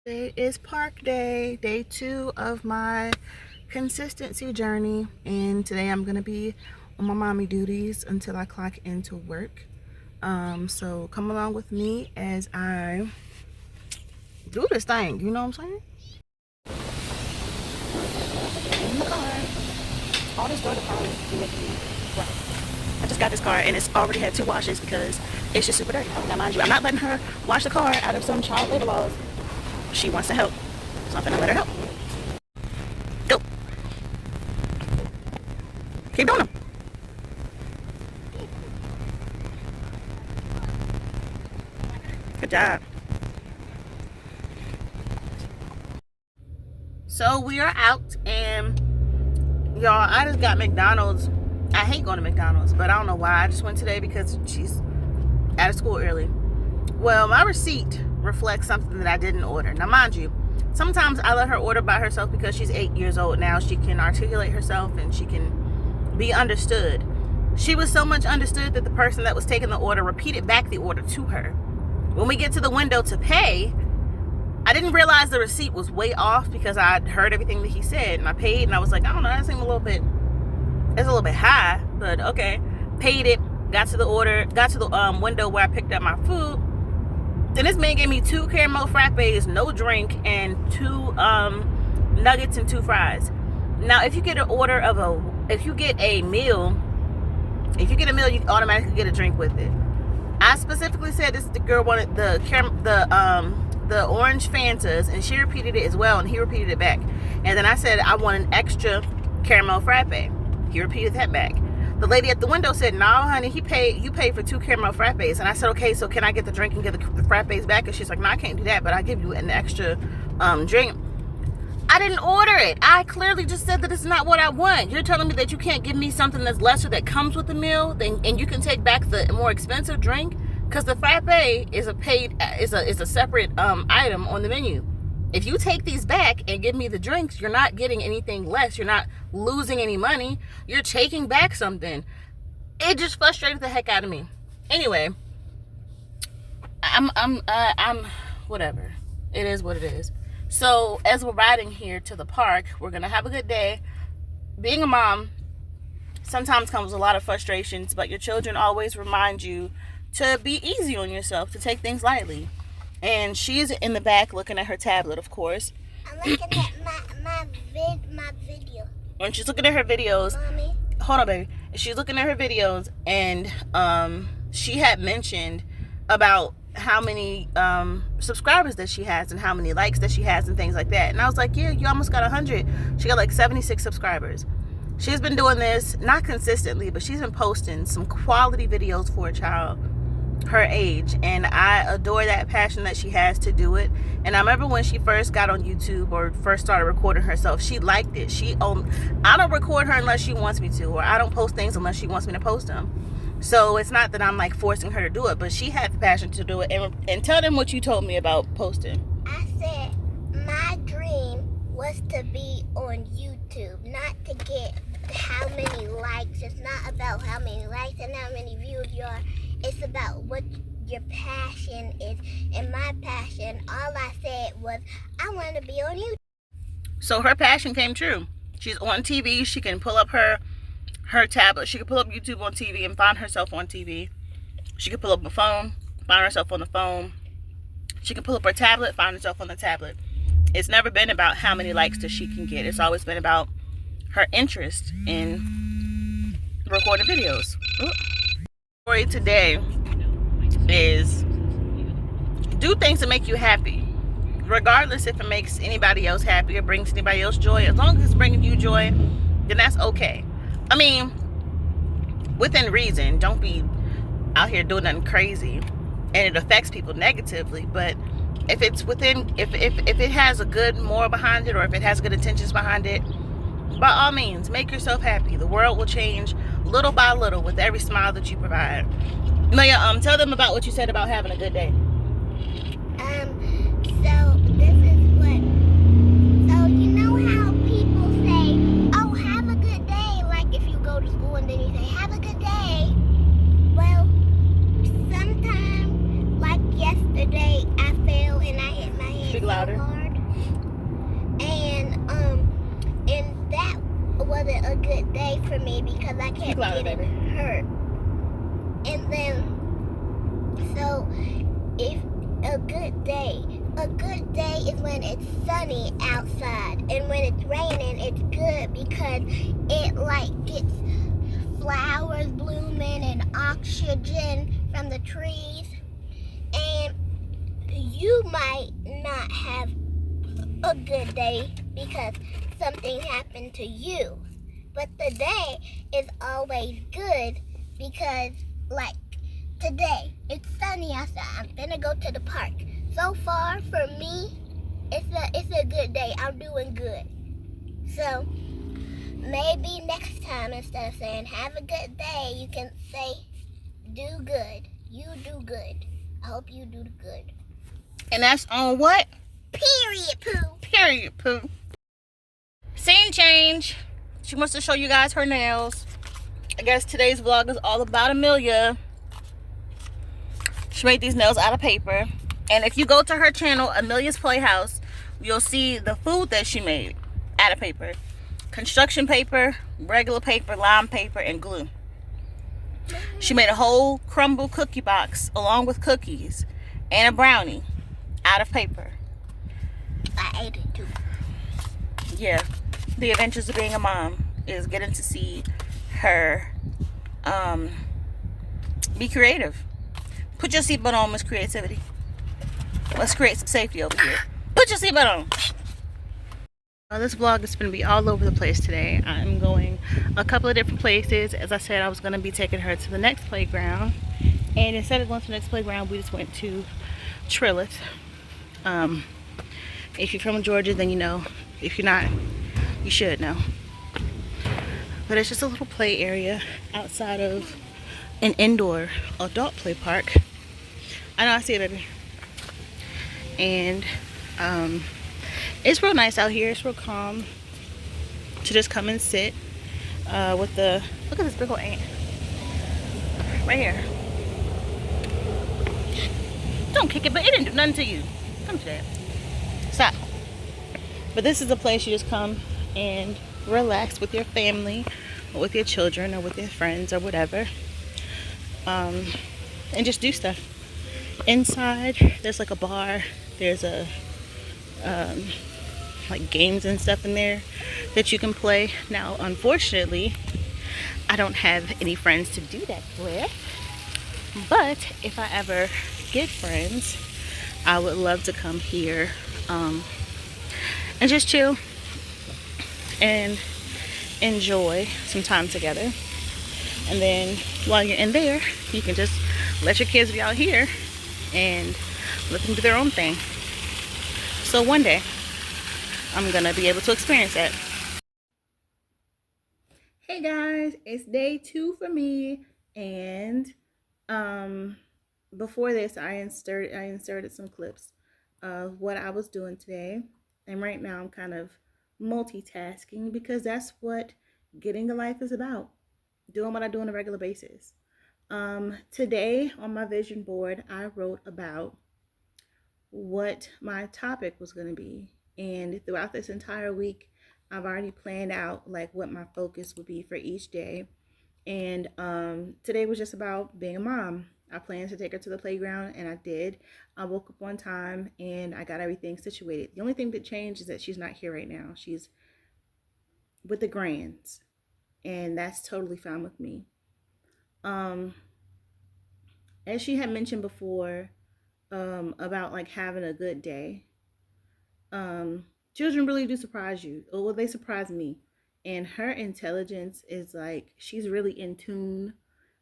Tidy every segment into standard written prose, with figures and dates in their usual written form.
Today is park day 2 of my consistency journey, and today I'm gonna be on my mommy duties until I clock into work. So come along with me as I do this thing, you know what I'm saying? In the car. All this door deposit is making me right. I just got this car and it's already had 2 washes because it's just super dirty. Now mind you, I'm not letting her wash the car out of some child labor laws. She wants to help, so I'm gonna let her help. Go. Keep doing them. Good job. So we are out, and y'all, I just got McDonald's. I hate going to McDonald's, but I don't know why. I just went today because she's out of school early. Well, my receipt reflects something that I didn't order. Now, mind you, sometimes I let her order by herself because she's 8 years old now. She can articulate herself and she can be understood. She was so much understood that the person that was taking the order repeated back the order to her. When we get to the window to pay, I didn't realize the receipt was way off because I heard everything that he said, and I paid, and I was like, I don't know, that seemed it's a little bit high, but okay. Paid it, got to the window where I picked up my food. Then this man gave me 2 caramel frappes, no drink, and 2 nuggets and 2 fries. Now, if you get a meal, you automatically get a drink with it. I specifically said this. The girl wanted the orange Fantas, and she repeated it as well, and he repeated it back. And then I said I want an extra caramel frappe. He repeated that back. The lady at the window said, "No, honey, you paid for 2 caramel frappes." And I said, "Okay, so can I get the drink and get the frappes back?" And she's like, "No, I can't do that, but I'll give you an extra drink." I didn't order it. I clearly just said that it's not what I want. You're telling me that you can't give me something that's lesser that comes with the meal, and you can take back the more expensive drink, because the frappe is a separate item on the menu. If you take these back and give me the drinks, you're not getting anything less. You're not losing any money. You're taking back something. It just frustrated the heck out of me. Anyway, I'm whatever. It is what it is. So as we're riding here to the park, we're gonna have a good day. Being a mom sometimes comes with a lot of frustrations, but your children always remind you to be easy on yourself, to take things lightly. And she's in the back looking at her tablet, of course. I'm looking at my video. And she's looking at her videos. Mommy. Hold on, baby. She's looking at her videos, and she had mentioned about how many subscribers that she has and how many likes that she has and things like that. And I was like, yeah, you almost got 100. She got like 76 subscribers. She's been doing this, not consistently, but she's been posting some quality videos for a child her age, and I adore that passion that she has to do it. And I remember when she first got on YouTube or first started recording herself, she liked it. I don't record her unless she wants me to, or I don't post things unless she wants me to post them. So it's not that I'm like forcing her to do it, but she had the passion to do it. And tell them what you told me about posting. I said my dream was to be on YouTube, not to get how many likes. It's not about how many likes and how many views you are. It's about what your passion is. And my passion, all I said was, I want to be on YouTube. So her passion came true. She's on TV. She can pull up her tablet. She can pull up YouTube on TV and find herself on TV. She can pull up a phone, find herself on the phone. She can pull up her tablet, find herself on the tablet. It's never been about how many likes that she can get. It's always been about her interest in recording videos. Ooh. Story today is do things that make you happy, regardless if it makes anybody else happy or brings anybody else joy. As long as it's bringing you joy, then that's okay. I mean, within reason. Don't be out here doing nothing crazy and it affects people negatively. But if it's within, if it has a good moral behind it, or if it has good intentions behind it, by all means, make yourself happy. The world will change little by little with every smile that you provide. Amelia, tell them about what you said about having a good day. So this is what. So you know how people say, "Oh, have a good day." Like if you go to school and then you say, "Have a good day." Well, sometimes, like yesterday, I fell and I hit my head. Speak louder. water. Hard. And that wasn't a good day for me because I kept getting hurt. And then, so if a good day is when it's sunny outside, and when it's raining, it's good because it like gets flowers blooming and oxygen from the trees. And you might not have a good day because something happened to you, but the day is always good because, like, today it's sunny outside. I'm gonna go to the park. So far for me, it's a good day. I'm doing good. So maybe next time, instead of saying have a good day, you can say do good. You do good. I hope you do good. And that's on what? Period, Pooh. Period, Pooh. Scene change. She wants to show you guys her nails. I guess today's vlog is all about Amelia. She made these nails out of paper. And if you go to her channel, Amelia's Playhouse, you'll see the food that she made out of paper. Construction paper, regular paper, lime paper, and glue. She made a whole crumble cookie box along with cookies and a brownie out of paper. I ate it too. Yeah, the adventures of being a mom is getting to see her be creative. Put your seatbelt on, Miss Creativity. Let's create some safety over here. Put your seatbelt on. This vlog is going to be all over the place today. I'm going a couple of different places. As I said, I was going to be taking her to the next playground. And instead of going to the next playground, we just went to Trilith. If you're from Georgia, then you know. If you're not, you should know. But it's just a little play area outside of an indoor adult play park. I know, I see it, baby. And it's real nice out here. It's real calm to just come and sit with the, look at this big old ant right here. Don't kick it, but it didn't do nothing to you. Come to that. Stop. But this is a place you just come and relax with your family or with your children or with your friends or whatever, and just do stuff. Inside there's like a bar, there's a like games and stuff in there that you can play. Now unfortunately I don't have any friends to do that with, but if I ever get friends, I would love to come here and just chill and enjoy some time together. And then while you're in there, you can just let your kids be out here and let them do their own thing. So one day I'm gonna be able to experience that. Hey guys, it's day 2 for me, and before this I inserted some clips of what I was doing today. And right now I'm kind of multitasking because that's what getting a life is about. Doing what I do on a regular basis. Today on my vision board, I wrote about what my topic was going to be. And throughout this entire week, I've already planned out like what my focus would be for each day. And today was just about being a mom. I planned to take her to the playground, and I did. I woke up on time and I got everything situated. The only thing that changed is that she's not here right now. She's with the grands, and that's totally fine with me. As she had mentioned before, about like having a good day, children really do surprise you. Well, they surprise me. And her intelligence is like, she's really in tune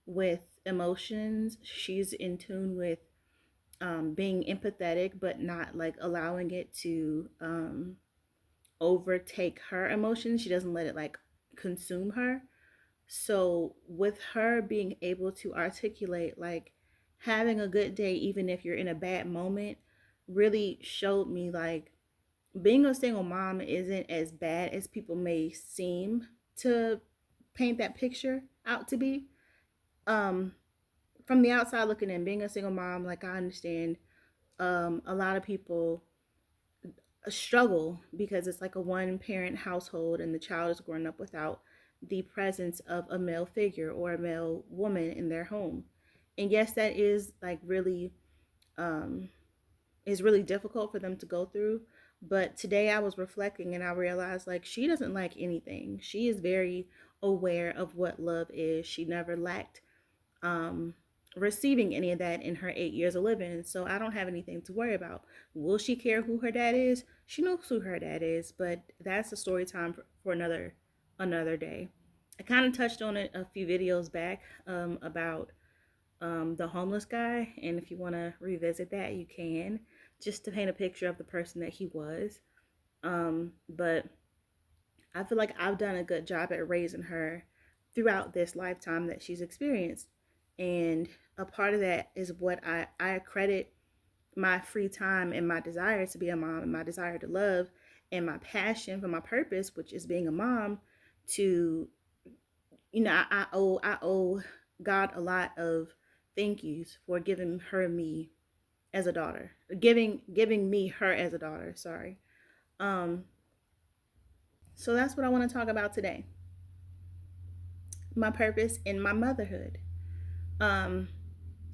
with emotions. She's in tune with being empathetic, but not like allowing it to overtake her emotions. She doesn't let it like consume her. So with her being able to articulate like having a good day even if you're in a bad moment really showed me like being a single mom isn't as bad as people may seem to paint that picture out to be. From the outside looking in, being a single mom, like I understand a lot of people a struggle because it's like a one parent household and the child is growing up without the presence of a male figure or a male woman in their home. And yes, that um is really difficult for them to go through. But today I was reflecting and I realized like she doesn't lack anything. She is very aware of what love is. She never lacked um, receiving any of that in her 8 years of living. So I don't have anything to worry about. Will she care who her dad is? She knows who her dad is, but that's a story time for another day. I kind of touched on it a few videos back about the homeless guy, and if you want to revisit that, you can, just to paint a picture of the person that he was. But I feel like I've done a good job at raising her throughout this lifetime that she's experienced. And a part of that is what I credit my free time and my desire to be a mom and my desire to love and my passion for my purpose, which is being a mom, to, I owe God a lot of thank yous for giving her me as a daughter, giving me her as a daughter. Sorry. Um, so that's what I want to talk about today. My purpose in my motherhood. Um,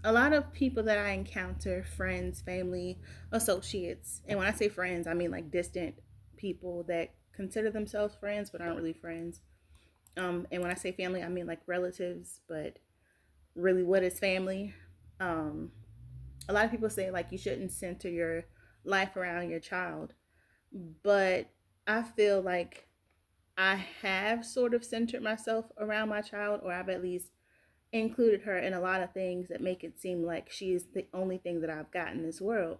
a lot of people that I encounter, friends, family, associates, and when I say friends, I mean like distant people that consider themselves friends but aren't really friends. And when I say family, I mean like relatives, but really, what is family? Um, a lot of people say like you shouldn't center your life around your child, but I feel like I have sort of centered myself around my child, or I've at least included her in a lot of things that make it seem like she is the only thing that I've got in this world.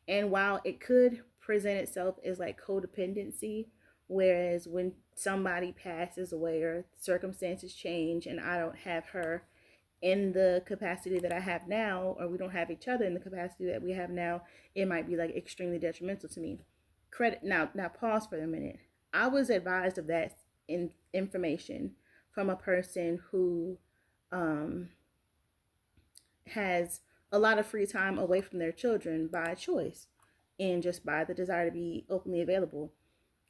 And while it could present itself as like codependency, whereas when somebody passes away or circumstances change and I don't have her in the capacity that I have now, or we don't have each other in the capacity that we have now, it might be like extremely detrimental to me. Credit now pause for a minute. I was advised of that information from a person who um, has a lot of free time away from their children by choice and just by the desire to be openly available.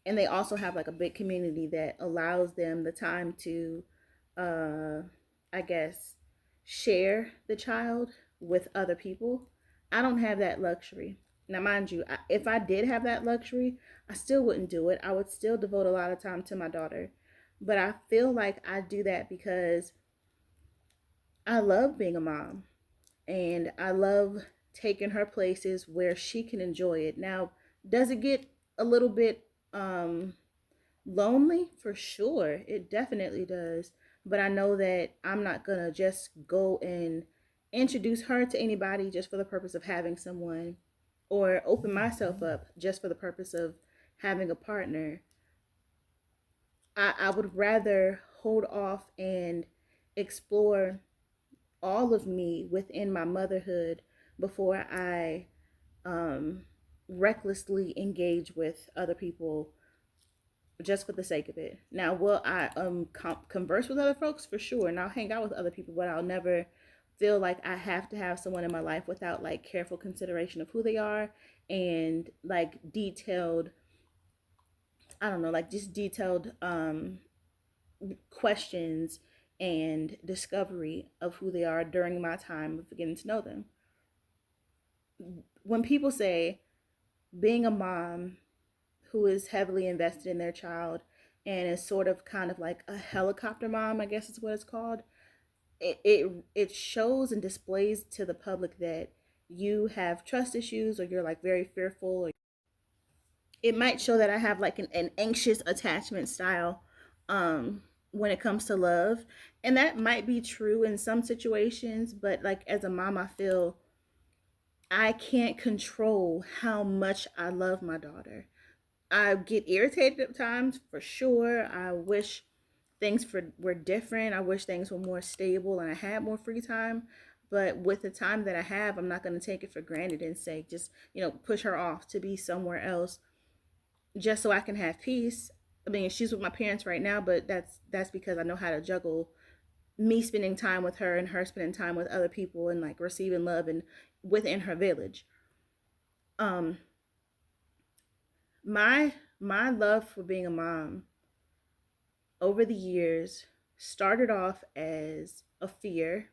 And they also have like a big community that allows them the time to, uh, I guess, share the child with other people. I don't have that luxury. Now, mind you, if I did have that luxury, I still wouldn't do it. I would still devote a lot of time to my daughter. But I feel like I do that because I love being a mom and I love taking her places where she can enjoy it. Now, does it get a little bit lonely? For sure. It definitely does. But I know that I'm not going to just go and introduce her to anybody just for the purpose of having someone, or open myself up just for the purpose of having a partner. I would rather hold off and explore all of me within my motherhood before I um, recklessly engage with other people just for the sake of it. Now, will I converse with other folks? For sure, and I'll hang out with other people, but I'll never feel like I have to have someone in my life without like careful consideration of who they are and like detailed, I don't know, like just detailed questions and discovery of who they are during my time of getting to know them. When people say being a mom who is heavily invested in their child and is sort of kind of like a helicopter mom, I guess is what it's called, it shows and displays to the public that you have trust issues or you're like very fearful, or it might show that I have like an anxious attachment style when it comes to love. And that might be true in some situations, but like as a mom, I feel I can't control how much I love my daughter. I get irritated at times, for sure. I wish were different. I wish things were more stable and I had more free time. But with the time that I have, I'm not going to take it for granted and say, just, push her off to be somewhere else just so I can have peace. I mean, she's with my parents right now, but that's because I know how to juggle me spending time with her and her spending time with other people and like receiving love and within her village. Um, my love for being a mom over the years started off as a fear,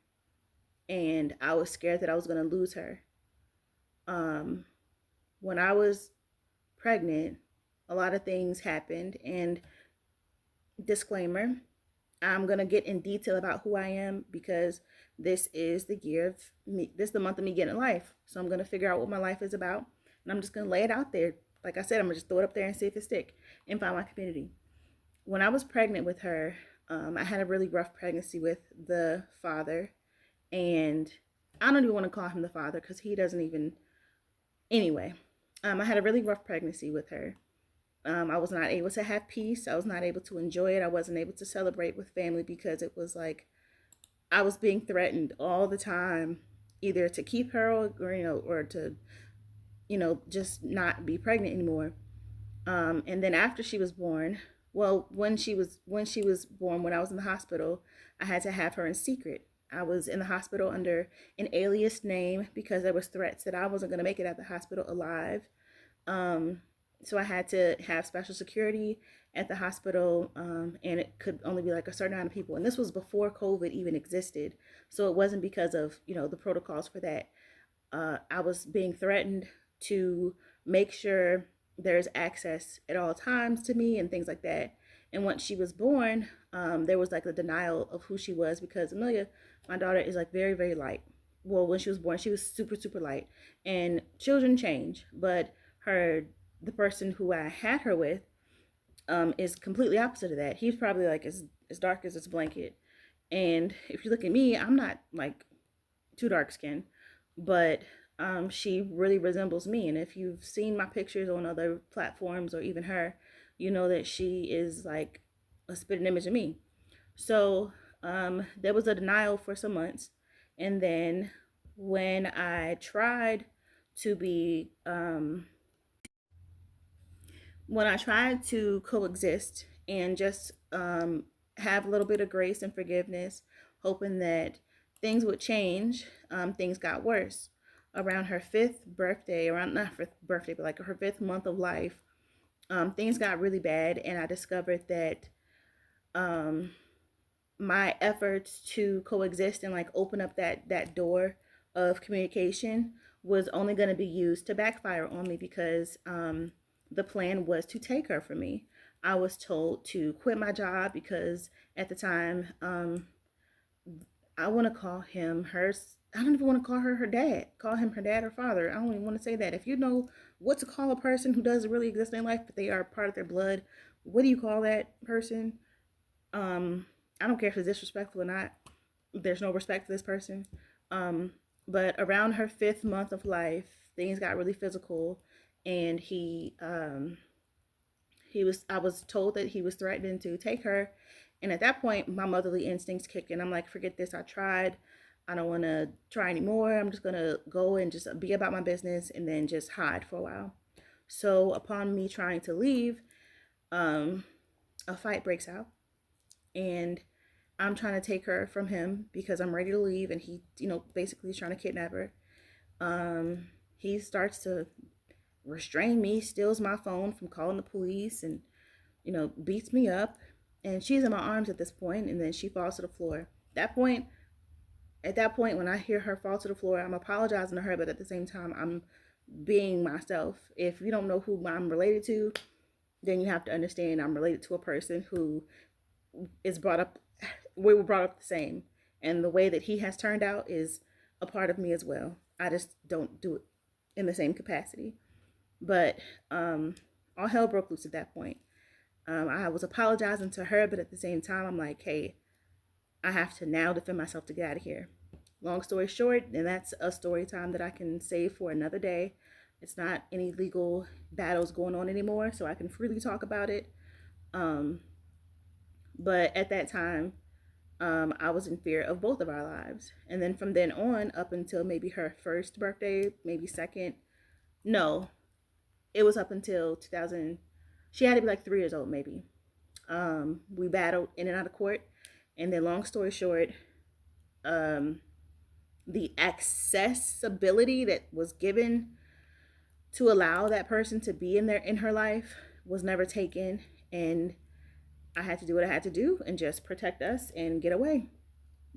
and I was scared that I was going to lose her. Um, when I was pregnant, a lot of things happened, and disclaimer, I'm gonna get in detail about who I am because this is the year of me. This is the month of me getting life. So I'm gonna figure out what my life is about, and I'm just gonna lay it out there. Like I said, I'm gonna just throw it up there and see if it stick, and find my community. When I was pregnant with her, I had a really rough pregnancy with the father, and I don't even want to call him the father because he doesn't even. Anyway, I had a really rough pregnancy with her. I was not able to have peace. I was not able to enjoy it. I wasn't able to celebrate with family because it was like I was being threatened all the time, either to keep her or to just not be pregnant anymore. And then after she was born, well, when she was born, when I was in the hospital, I had to have her in secret. I was in the hospital under an alias name because there was threats that I wasn't going to make it at the hospital alive. Um, so I had to have special security at the hospital, and it could only be like a certain amount of people. And this was before COVID even existed, so it wasn't because of the protocols for that. I was being threatened to make sure there's access at all times to me and things like that. And once she was born, there was like a denial of who she was because Amelia, my daughter, is like very, very light. Well, when she was born, she was super, super light. And children change, but the person who I had her with, is completely opposite of that. He's probably like as dark as this blanket. And if you look at me, I'm not like too dark skinned, but she really resembles me. And if you've seen my pictures on other platforms or even her, you know that she is like a spitting image of me. So there was a denial for some months. And then when I tried to be, when I tried to coexist and just have a little bit of grace and forgiveness, hoping that things would change, things got worse. Around her fifth birthday, around not fifth birthday, but like her fifth month of life, things got really bad, and I discovered that um, my efforts to coexist and like open up that door of communication was only going to be used to backfire on me because the plan was to take her from me. I was told to quit my job because at the time, I want to call him her. I don't even want to call her dad. Call him her dad or father. I don't even want to say that. If you know what to call a person who doesn't really exist in life, but they are part of their blood, what do you call that person? Um, I don't care if it's disrespectful or not. There's no respect for this person. Um, but around her fifth month of life, things got really physical, and he was. I was told that he was threatening to take her, and at that point, my motherly instincts kicked in. I'm like, forget this. I tried. I don't want to try anymore. I'm just gonna go and just be about my business, and then just hide for a while. So upon me trying to leave, um, a fight breaks out, and I'm trying to take her from him because I'm ready to leave, and he, basically is trying to kidnap her. He starts to restrain me, steals my phone from calling the police, and beats me up. And she's in my arms at this point, and then she falls to the floor. At that point, when I hear her fall to the floor, I'm apologizing to her, but at the same time, I'm being myself. If you don't know who I'm related to, then you have to understand I'm related to a person who is brought up, we were brought up the same. And the way that he has turned out is a part of me as well. I just don't do it in the same capacity. But all hell broke loose at that point. I was apologizing to her, but at the same time, I'm like, hey, I have to now defend myself to get out of here. Long story short, and that's a story time that I can save for another day. It's not any legal battles going on anymore, so I can freely talk about it. Um, but at that time, I was in fear of both of our lives. And then from then on, up until maybe her first birthday, maybe second, no, it was up until 2000. She had to be like 3 years old, maybe. We battled in and out of court. And then, long story short, the accessibility that was given to allow that person to be in her life was never taken, and I had to do what I had to do and just protect us and get away,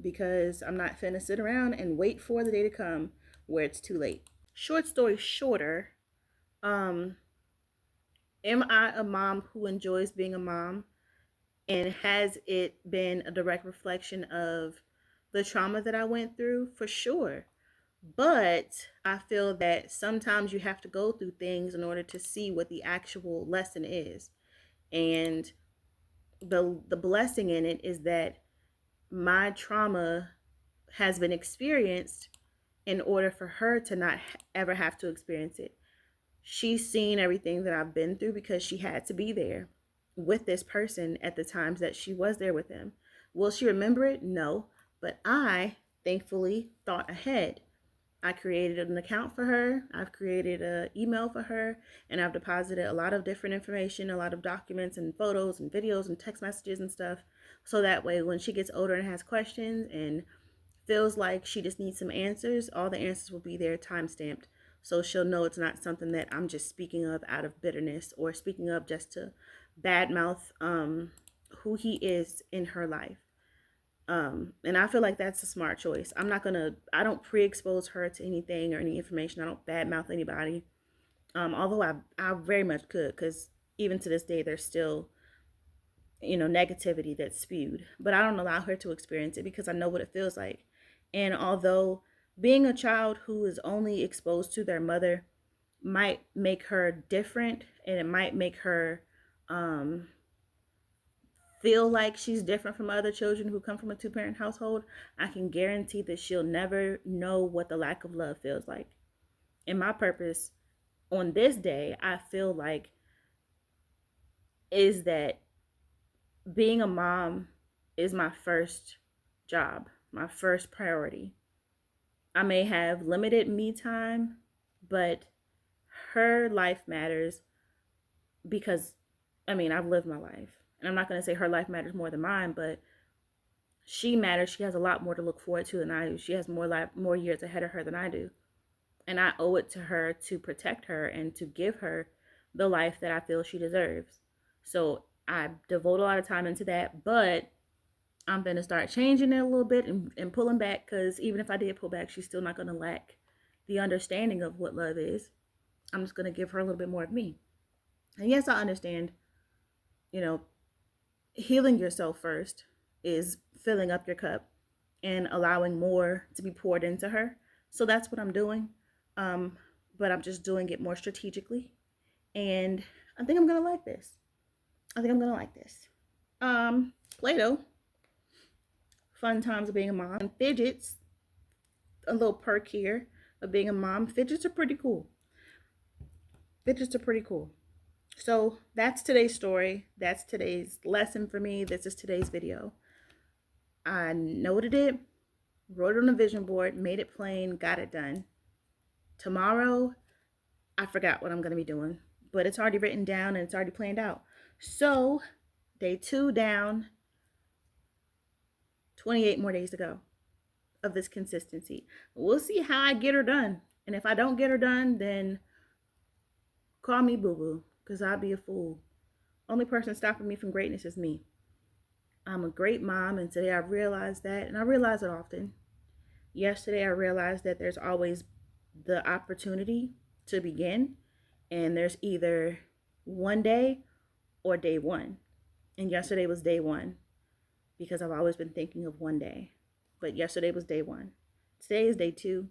because I'm not finna sit around and wait for the day to come where it's too late. Short story shorter, am I a mom who enjoys being a mom? And has it been a direct reflection of the trauma that I went through? For sure. But I feel that sometimes you have to go through things in order to see what the actual lesson is. And the blessing in it is that my trauma has been experienced in order for her to not ever have to experience it. She's seen everything that I've been through because she had to be there with this person at the times that she was there with him. Will she remember it? No. But I thankfully thought ahead. I created an account for her. I've created an email for her, and I've deposited a lot of different information, a lot of documents and photos and videos and text messages and stuff. So that way when she gets older and has questions and feels like she just needs some answers, all the answers will be there time stamped. So she'll know it's not something that I'm just speaking of out of bitterness or speaking of just to badmouth who he is in her life. And I feel like that's a smart choice. I don't pre-expose her to anything or any information. I don't badmouth anybody. Although I very much could, because even to this day, there's still, negativity that's spewed. But I don't allow her to experience it because I know what it feels like. And although being a child who is only exposed to their mother might make her different, and it might make her feel like she's different from other children who come from a two-parent household, I can guarantee that she'll never know what the lack of love feels like. And my purpose on this day, I feel like, is that being a mom is my first job, my first priority. I may have limited me time, but her life matters because, I've lived my life. And I'm not going to say her life matters more than mine, but she matters. She has a lot more to look forward to than I do. She has more years ahead of her than I do. And I owe it to her to protect her and to give her the life that I feel she deserves. So I devote a lot of time into that, but I'm going to start changing it a little bit and pulling back, because even if I did pull back, she's still not going to lack the understanding of what love is. I'm just going to give her a little bit more of me. And yes, I understand, healing yourself first is filling up your cup and allowing more to be poured into her. So that's what I'm doing. But I'm just doing it more strategically. And I think I'm going to like this. Play-Doh. Fun times of being a mom. And fidgets. A little perk here of being a mom. Fidgets are pretty cool. So that's today's story. That's today's lesson for me. This is today's video. I noted it, wrote it on a vision board, made it plain, got it done. Tomorrow, I forgot what I'm going to be doing, but it's already written down and it's already planned out. So, day 2 down, 28 more days to go of this consistency. We'll see how I get her done. And if I don't get her done, then call me boo-boo, because I'll be a fool. Only person stopping me from greatness is me. I'm a great mom, and today I realized that, and I realize it often. Yesterday I realized that there's always the opportunity to begin, and there's either one day or day one. And yesterday was day one, because I've always been thinking of one day. But yesterday was day one. Today is day 2.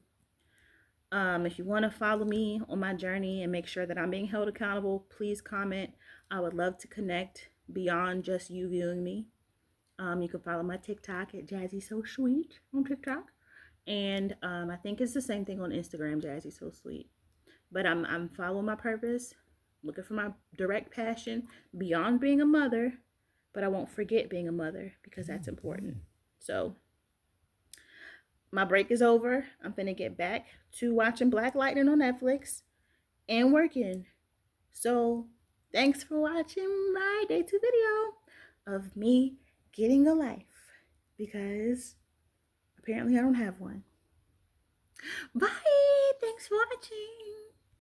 If you want to follow me on my journey and make sure that I'm being held accountable, please comment. I would love to connect beyond just you viewing me. You can follow my TikTok at Jazzy So Sweet on TikTok. And I think it's the same thing on Instagram, Jazzy So Sweet. But I'm following my purpose, looking for my direct passion beyond being a mother. But I won't forget being a mother, because that's important. So my break is over. I'm finna get back to watching Black Lightning on Netflix and working. So thanks for watching my day 2 video of me getting a life, because apparently I don't have one. Bye. Thanks for watching.